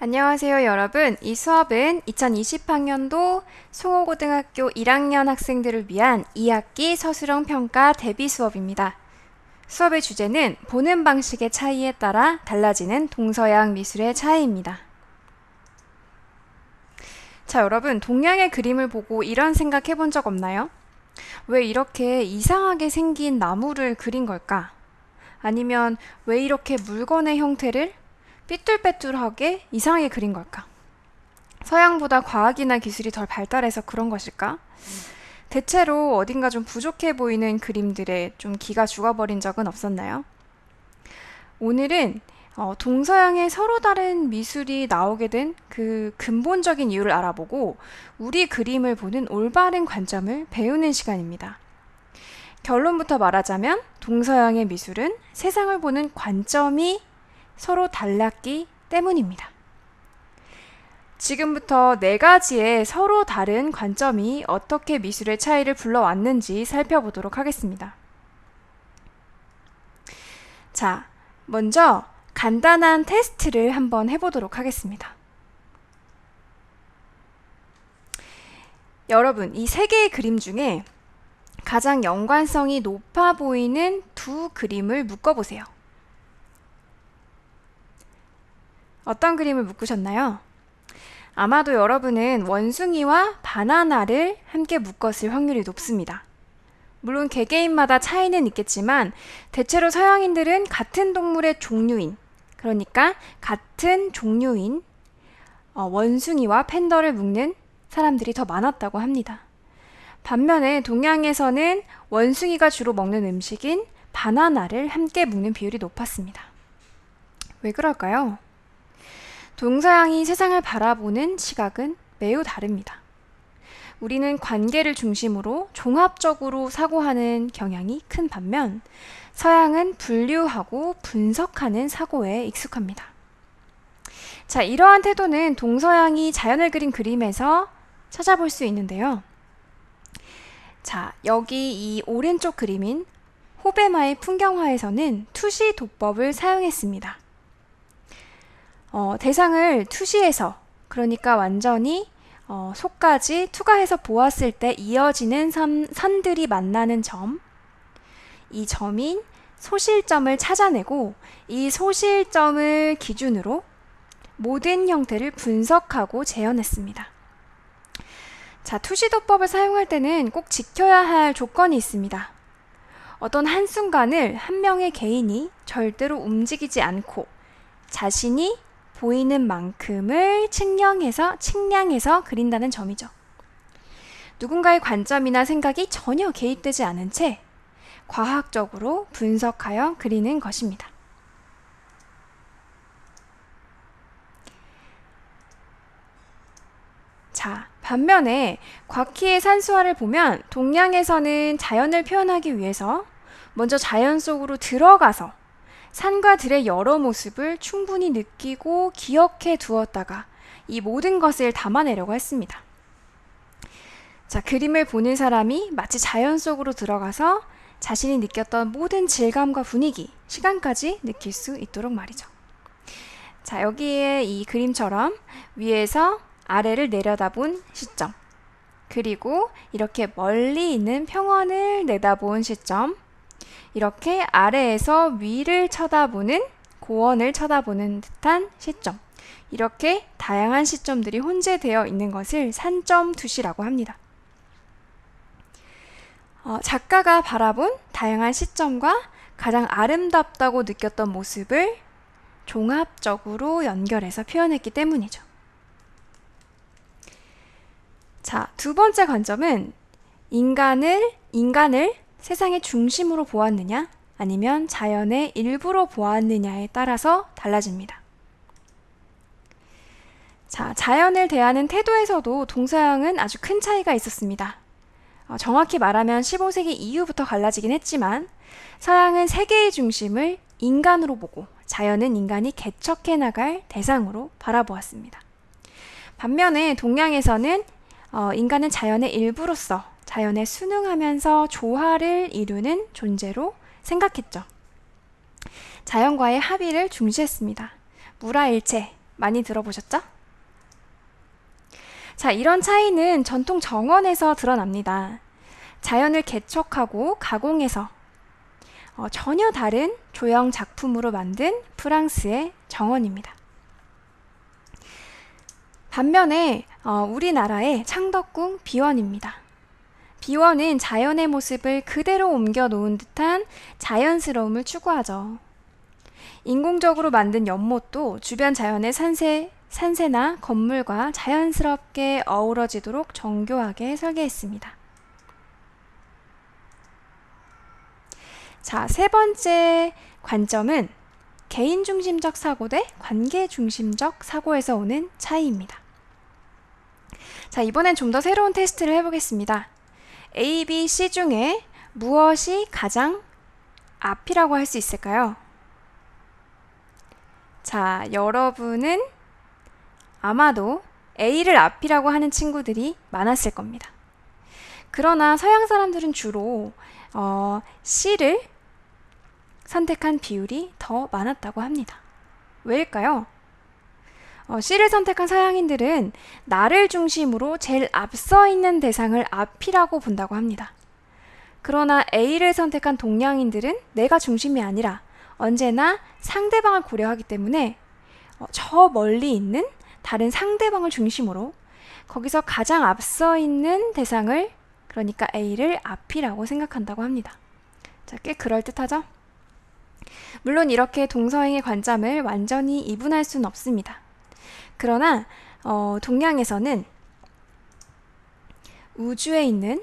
안녕하세요, 여러분. 이 수업은 2020학년도 송호고등학교 1학년 학생들을 위한 2학기 서술형 평가 대비 수업입니다. 수업의 주제는 보는 방식의 차이에 따라 달라지는 동서양 미술의 차이입니다. 자, 여러분, 동양의 그림을 보고 이런 생각 해본 적 없나요? 왜 이렇게 이상하게 생긴 나무를 그린 걸까? 아니면 왜 이렇게 물건의 형태를 삐뚤빼뚤하게 이상하게 그린 걸까? 서양보다 과학이나 기술이 덜 발달해서 그런 것일까? 대체로 어딘가 좀 부족해 보이는 그림들에 좀 기가 죽어버린 적은 없었나요? 오늘은 동서양의 서로 다른 미술이 나오게 된 그 근본적인 이유를 알아보고 우리 그림을 보는 올바른 관점을 배우는 시간입니다. 결론부터 말하자면 동서양의 미술은 세상을 보는 관점이 서로 달랐기 때문입니다. 지금부터 4가지의 서로 다른 관점이 어떻게 미술의 차이를 불러왔는지 살펴보도록 하겠습니다. 자, 먼저 간단한 테스트를 한번 해보도록 하겠습니다. 여러분, 이 3개의 그림 중에 가장 연관성이 높아 보이는 2 그림을 묶어보세요. 어떤 그림을 묶으셨나요? 아마도 여러분은 원숭이와 바나나를 함께 묶었을 확률이 높습니다. 물론 개개인마다 차이는 있겠지만 대체로 서양인들은 같은 동물의 종류인, 그러니까 같은 종류인 원숭이와 팬더를 묶는 사람들이 더 많았다고 합니다. 반면에 동양에서는 원숭이가 주로 먹는 음식인 바나나를 함께 묶는 비율이 높았습니다. 왜 그럴까요? 동서양이 세상을 바라보는 시각은 매우 다릅니다. 우리는 관계를 중심으로 종합적으로 사고하는 경향이 큰 반면 서양은 분류하고 분석하는 사고에 익숙합니다. 자, 이러한 태도는 동서양이 자연을 그린 그림에서 찾아볼 수 있는데요. 자, 여기 이 오른쪽 그림인 호베마의 풍경화에서는 투시 도법을 사용했습니다. 대상을 투시해서, 그러니까 완전히 속까지 투과해서 보았을 때 이어지는 선들이 만나는 점, 이 점인 소실점을 찾아내고 이 소실점을 기준으로 모든 형태를 분석하고 재현했습니다. 자, 투시도법을 사용할 때는 꼭 지켜야 할 조건이 있습니다. 어떤 한순간을 한 명의 개인이 절대로 움직이지 않고 자신이 보이는 만큼을 측량해서 그린다는 점이죠. 누군가의 관점이나 생각이 전혀 개입되지 않은 채 과학적으로 분석하여 그리는 것입니다. 자, 반면에 곽희의 산수화를 보면 동양에서는 자연을 표현하기 위해서 먼저 자연 속으로 들어가서 산과 들의 여러 모습을 충분히 느끼고 기억해 두었다가 이 모든 것을 담아내려고 했습니다. 자, 그림을 보는 사람이 마치 자연 속으로 들어가서 자신이 느꼈던 모든 질감과 분위기, 시간까지 느낄 수 있도록 말이죠. 자, 여기에 이 그림처럼 위에서 아래를 내려다본 시점, 그리고 이렇게 멀리 있는 평원을 내다본 시점, 이렇게 아래에서 위를 쳐다보는 고원을 쳐다보는 듯한 시점, 이렇게 다양한 시점들이 혼재되어 있는 것을 산점 투시라고 합니다. 작가가 바라본 다양한 시점과 가장 아름답다고 느꼈던 모습을 종합적으로 연결해서 표현했기 때문이죠. 자, 2번째 관점은 인간을 세상의 중심으로 보았느냐 아니면 자연의 일부로 보았느냐에 따라서 달라집니다. 자, 자연을 대하는 태도에서도 동서양은 아주 큰 차이가 있었습니다. 정확히 말하면 15세기 이후부터 갈라지긴 했지만 서양은 세계의 중심을 인간으로 보고 자연은 인간이 개척해 나갈 대상으로 바라보았습니다. 반면에 동양에서는 인간은 자연의 일부로서 자연에 순응하면서 조화를 이루는 존재로 생각했죠. 자연과의 합의를 중시했습니다. 무라일체, 많이 들어보셨죠? 자, 이런 차이는 전통 정원에서 드러납니다. 자연을 개척하고 가공해서 전혀 다른 조형 작품으로 만든 프랑스의 정원입니다. 반면에 우리나라의 창덕궁 비원입니다. 비원은 자연의 모습을 그대로 옮겨 놓은 듯한 자연스러움을 추구하죠. 인공적으로 만든 연못도 주변 자연의 산세나 건물과 자연스럽게 어우러지도록 정교하게 설계했습니다. 자, 세 번째 관점은 개인중심적 사고 대 관계중심적 사고에서 오는 차이입니다. 자, 이번엔 좀 더 새로운 테스트를 해보겠습니다. A, B, C 중에 무엇이 가장 앞이라고 할 수 있을까요? 자, 여러분은 아마도 A를 앞이라고 하는 친구들이 많았을 겁니다. 그러나 서양 사람들은 주로 C를 선택한 비율이 더 많았다고 합니다. 왜일까요? C를 선택한 서양인들은 나를 중심으로 제일 앞서 있는 대상을 앞이라고 본다고 합니다. 그러나 A를 선택한 동양인들은 내가 중심이 아니라 언제나 상대방을 고려하기 때문에 저 멀리 있는 다른 상대방을 중심으로 거기서 가장 앞서 있는 대상을, 그러니까 A를 앞이라고 생각한다고 합니다. 자, 꽤 그럴듯하죠? 물론 이렇게 동서양의 관점을 완전히 이분할 수는 없습니다. 그러나 동양에서는 우주에 있는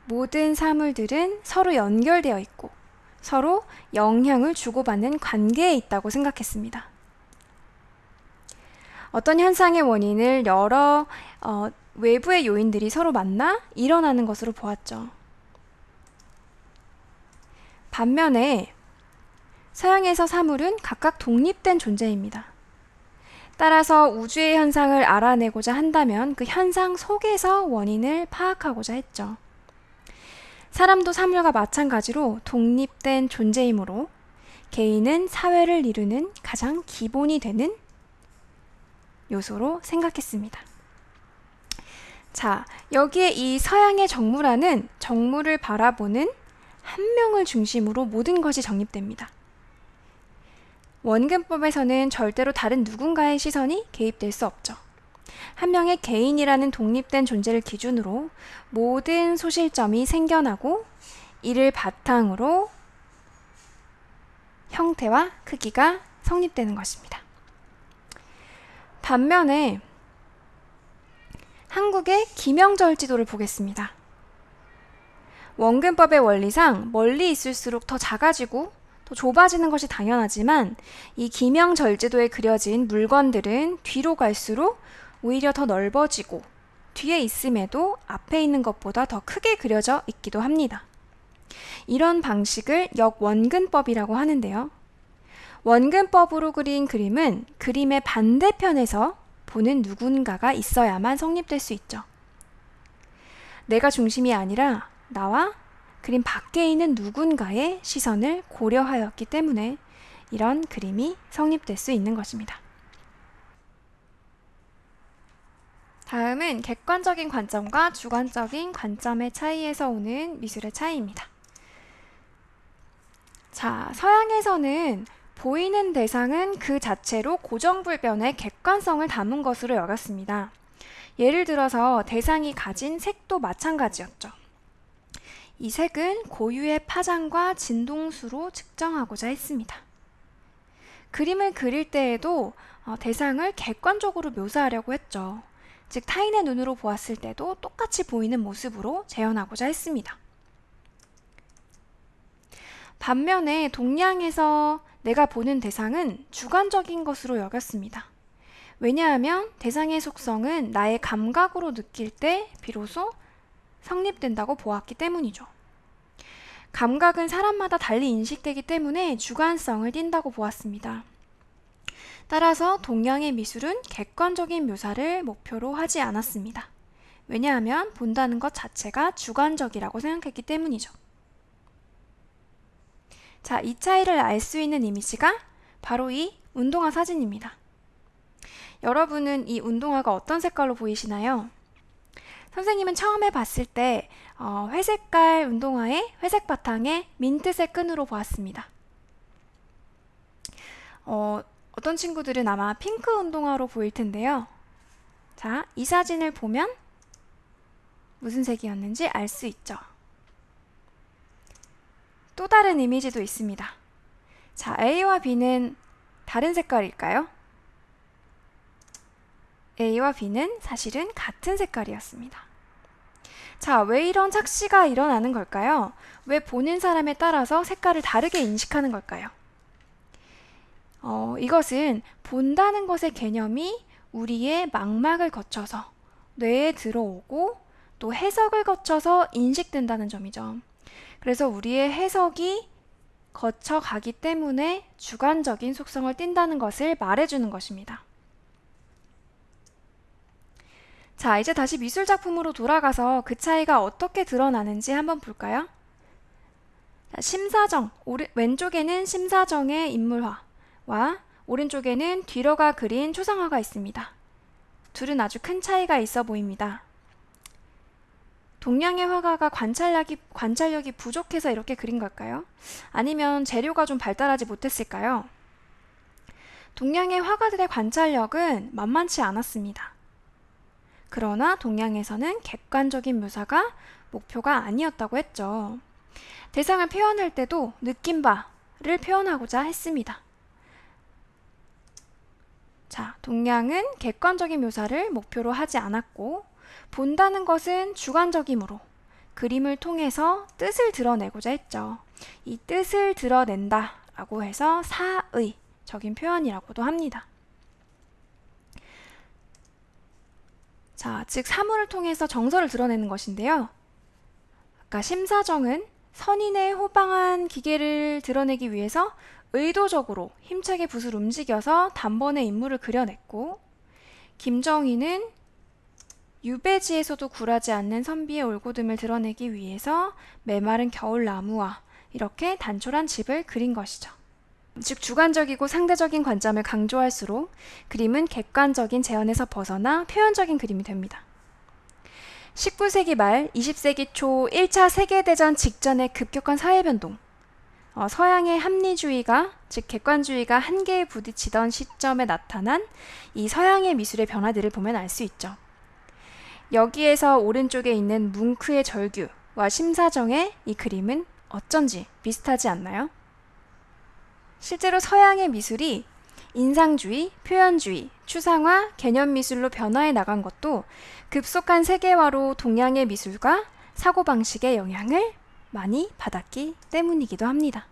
모든 사물들은 서로 연결되어 있고 서로 영향을 주고받는 관계에 있다고 생각했습니다. 어떤 현상의 원인을 여러 외부의 요인들이 서로 만나 일어나는 것으로 보았죠. 반면에 서양에서 사물은 각각 독립된 존재입니다. 따라서 우주의 현상을 알아내고자 한다면 그 현상 속에서 원인을 파악하고자 했죠. 사람도 사물과 마찬가지로 독립된 존재이므로 개인은 사회를 이루는 가장 기본이 되는 요소로 생각했습니다. 자, 여기에 이 서양의 정무라는 정무를 바라보는 한 명을 중심으로 모든 것이 정립됩니다. 원근법에서는 절대로 다른 누군가의 시선이 개입될 수 없죠. 한 명의 개인이라는 독립된 존재를 기준으로 모든 소실점이 생겨나고 이를 바탕으로 형태와 크기가 성립되는 것입니다. 반면에 한국의 기명절지도를 보겠습니다. 원근법의 원리상 멀리 있을수록 더 작아지고 더 좁아지는 것이 당연하지만 이 기명절지도에 그려진 물건들은 뒤로 갈수록 오히려 더 넓어지고 뒤에 있음에도 앞에 있는 것보다 더 크게 그려져 있기도 합니다. 이런 방식을 역원근법이라고 하는데요. 원근법으로 그린 그림은 그림의 반대편에서 보는 누군가가 있어야만 성립될 수 있죠. 내가 중심이 아니라 나와 그림 밖에 있는 누군가의 시선을 고려하였기 때문에 이런 그림이 성립될 수 있는 것입니다. 다음은 객관적인 관점과 주관적인 관점의 차이에서 오는 미술의 차이입니다. 자, 서양에서는 보이는 대상은 그 자체로 고정불변의 객관성을 담은 것으로 여겼습니다. 예를 들어서 대상이 가진 색도 마찬가지였죠. 이 색은 고유의 파장과 진동수로 측정하고자 했습니다. 그림을 그릴 때에도 대상을 객관적으로 묘사하려고 했죠. 즉 타인의 눈으로 보았을 때도 똑같이 보이는 모습으로 재현하고자 했습니다. 반면에 동양에서 내가 보는 대상은 주관적인 것으로 여겼습니다. 왜냐하면 대상의 속성은 나의 감각으로 느낄 때 비로소 성립된다고 보았기 때문이죠. 감각은 사람마다 달리 인식되기 때문에 주관성을 띈다고 보았습니다. 따라서 동양의 미술은 객관적인 묘사를 목표로 하지 않았습니다. 왜냐하면 본다는 것 자체가 주관적이라고 생각했기 때문이죠. 자, 이 차이를 알 수 있는 이미지가 바로 이 운동화 사진입니다. 여러분은 이 운동화가 어떤 색깔로 보이시나요? 선생님은 처음에 봤을 때 회색깔 운동화에 회색 바탕에 민트색 끈으로 보았습니다. 어떤 친구들은 아마 핑크 운동화로 보일 텐데요. 자, 이 사진을 보면 무슨 색이었는지 알 수 있죠. 또 다른 이미지도 있습니다. 자, A와 B는 다른 색깔일까요? A와 B는 사실은 같은 색깔이었습니다. 자, 왜 이런 착시가 일어나는 걸까요? 왜 보는 사람에 따라서 색깔을 다르게 인식하는 걸까요? 이것은 본다는 것의 개념이 우리의 망막을 거쳐서 뇌에 들어오고 또 해석을 거쳐서 인식된다는 점이죠. 그래서 우리의 해석이 거쳐가기 때문에 주관적인 속성을 띈다는 것을 말해주는 것입니다. 자, 이제 다시 미술 작품으로 돌아가서 그 차이가 어떻게 드러나는지 한번 볼까요? 자, 심사정, 왼쪽에는 심사정의 인물화와 오른쪽에는 뒤로가 그린 초상화가 있습니다. 둘은 아주 큰 차이가 있어 보입니다. 동양의 화가가 관찰력이 부족해서 이렇게 그린 걸까요? 아니면 재료가 좀 발달하지 못했을까요? 동양의 화가들의 관찰력은 만만치 않았습니다. 그러나 동양에서는 객관적인 묘사가 목표가 아니었다고 했죠. 대상을 표현할 때도 느낀 바를 표현하고자 했습니다. 자, 동양은 객관적인 묘사를 목표로 하지 않았고 본다는 것은 주관적이므로 그림을 통해서 뜻을 드러내고자 했죠. 이 뜻을 드러낸다 라고 해서 사의적인 표현이라고도 합니다. 자, 즉 사물을 통해서 정서를 드러내는 것인데요. 아까 심사정은 선인의 호방한 기계를 드러내기 위해서 의도적으로 힘차게 붓을 움직여서 단번에 인물을 그려냈고, 김정희는 유배지에서도 굴하지 않는 선비의 올곧음을 드러내기 위해서 메마른 겨울나무와 이렇게 단촐한 집을 그린 것이죠. 즉 주관적이고 상대적인 관점을 강조할수록 그림은 객관적인 재현에서 벗어나 표현적인 그림이 됩니다. 19세기 말 20세기 초 1차 세계대전 직전의 급격한 사회변동, 서양의 합리주의가 즉 객관주의가 한계에 부딪히던 시점에 나타난 이 서양의 미술의 변화들을 보면 알 수 있죠. 여기에서 오른쪽에 있는 뭉크의 절규와 심사정의 이 그림은 어쩐지 비슷하지 않나요? 실제로 서양의 미술이 인상주의, 표현주의, 추상화, 개념미술로 변화해 나간 것도 급속한 세계화로 동양의 미술과 사고방식의 영향을 많이 받았기 때문이기도 합니다.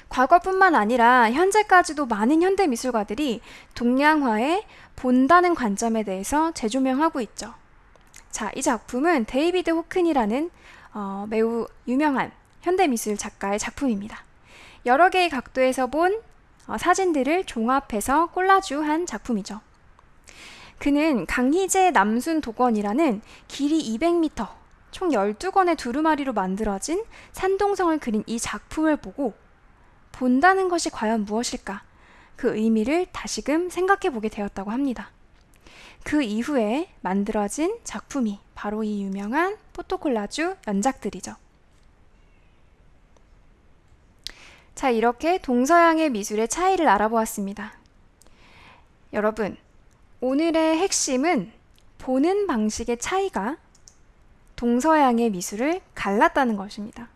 과거뿐만 아니라 현재까지도 많은 현대미술가들이 동양화에 본다는 관점에 대해서 재조명하고 있죠. 자, 이 작품은 데이비드 호큰이라는 매우 유명한 현대미술 작가의 작품입니다. 여러 개의 각도에서 본 사진들을 종합해서 콜라주한 작품이죠. 그는 강희제 남순 도건이라는 길이 200m, 총 12권의 두루마리로 만들어진 산동성을 그린 이 작품을 보고 본다는 것이 과연 무엇일까? 그 의미를 다시금 생각해 보게 되었다고 합니다. 그 이후에 만들어진 작품이 바로 이 유명한 포토콜라주 연작들이죠. 자, 이렇게 동서양의 미술의 차이를 알아보았습니다. 여러분, 오늘의 핵심은 보는 방식의 차이가 동서양의 미술을 갈랐다는 것입니다.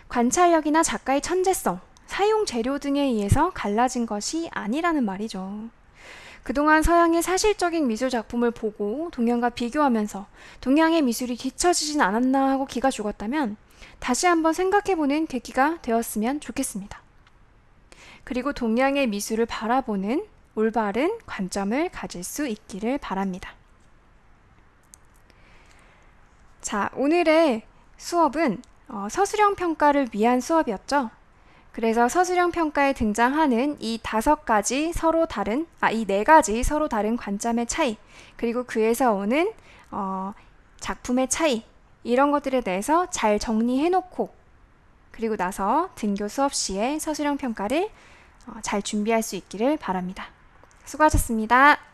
관찰력이나 작가의 천재성, 사용 재료 등에 의해서 갈라진 것이 아니라는 말이죠. 그동안 서양의 사실적인 미술 작품을 보고 동양과 비교하면서 동양의 미술이 뒤처지진 않았나 하고 기가 죽었다면 다시 한번 생각해보는 계기가 되었으면 좋겠습니다. 그리고 동양의 미술을 바라보는 올바른 관점을 가질 수 있기를 바랍니다. 자, 오늘의 수업은 서술형 평가를 위한 수업이었죠. 그래서 서술형 평가에 등장하는 이 네 가지 서로 다른 관점의 차이, 그리고 그에서 오는 작품의 차이, 이런 것들에 대해서 잘 정리해놓고 그리고 나서 등교 수업 시에 서술형 평가를 잘 준비할 수 있기를 바랍니다. 수고하셨습니다.